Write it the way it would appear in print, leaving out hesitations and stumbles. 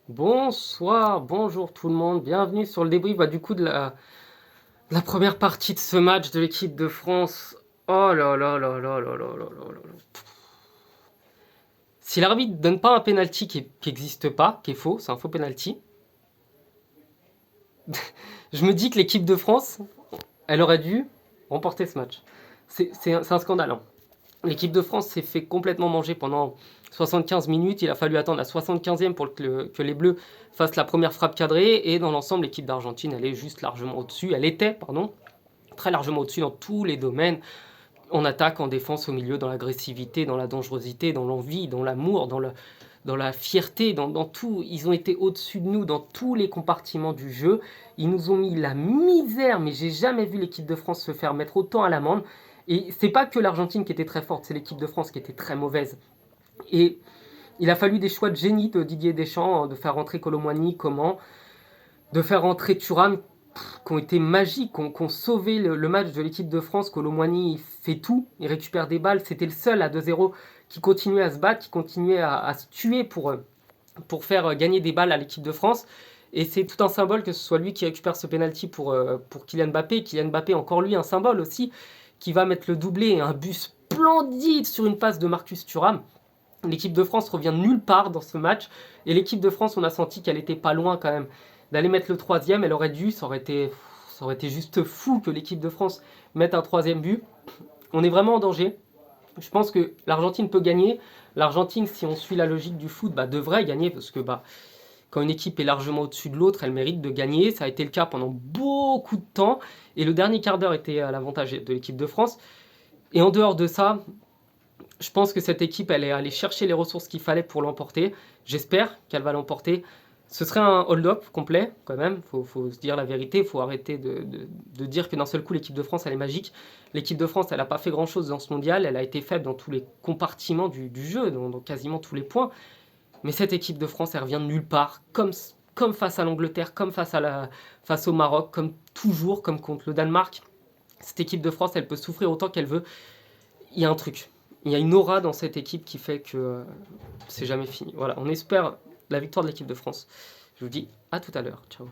Bonsoir, bonjour tout le monde, bienvenue sur le débrief du coup de la première partie de ce match de l'équipe de France. Oh là là là là là là là là là là. Si l'arbitre ne donne pas un penalty qui n'existe pas, qui est faux, c'est un faux penalty, je me dis que l'équipe de France, elle aurait dû remporter ce match. C'est un scandale, hein. L'équipe de France s'est fait complètement manger pendant 75 minutes. Il a fallu attendre la 75e pour que les Bleus fassent la première frappe cadrée. Et dans l'ensemble, l'équipe d'Argentine, elle est juste largement au-dessus. Elle était, pardon, très largement au-dessus dans tous les domaines. En attaque, en défense, au milieu, dans l'agressivité, dans la dangerosité, dans l'envie, dans l'amour, dans la fierté, dans tout. Ils ont été au-dessus de nous dans tous les compartiments du jeu. Ils nous ont mis la misère, mais j'ai jamais vu l'équipe de France se faire mettre autant à l'amende. Et c'est pas que l'Argentine qui était très forte, c'est l'équipe de France qui était très mauvaise. Et il a fallu des choix de génie de Didier Deschamps, de faire rentrer Kolo Muani, de faire rentrer Thuram, qui ont été magiques, qui ont sauvé le match de l'équipe de France. Kolo Muani il fait tout, il récupère des balles, c'était le seul à 2-0 qui continuait à se battre, qui continuait à se tuer pour faire gagner des balles à l'équipe de France. Et c'est tout un symbole que ce soit lui qui récupère ce penalty pour Kylian Mbappé. Kylian Mbappé, encore lui, un symbole aussi, qui va mettre le doublé, un but splendide sur une passe de Marcus Thuram. L'équipe de France revient nulle part dans ce match. Et l'équipe de France, on a senti qu'elle était pas loin quand même d'aller mettre le troisième. Elle aurait dû, ça aurait été juste fou que l'équipe de France mette un troisième but. On est vraiment en danger. Je pense que l'Argentine peut gagner. L'Argentine, si on suit la logique du foot, devrait gagner parce que quand une équipe est largement au-dessus de l'autre, elle mérite de gagner. Ça a été le cas pendant beaucoup de temps. Et le dernier quart d'heure était à l'avantage de l'équipe de France. Et en dehors de ça, je pense que cette équipe, elle est allée chercher les ressources qu'il fallait pour l'emporter. J'espère qu'elle va l'emporter. Ce serait un hold-up complet, quand même. Faut se dire la vérité. Il faut arrêter de dire que d'un seul coup, l'équipe de France, elle est magique. L'équipe de France, elle n'a pas fait grand-chose dans ce mondial. Elle a été faible dans tous les compartiments du jeu, dans quasiment tous les points. Mais cette équipe de France, elle revient de nulle part, comme face à l'Angleterre, comme face au Maroc, comme toujours, comme contre le Danemark. Cette équipe de France, elle peut souffrir autant qu'elle veut. Il y a un truc. Il y a une aura dans cette équipe qui fait que c'est jamais fini. Voilà, on espère la victoire de l'équipe de France. Je vous dis à tout à l'heure. Ciao.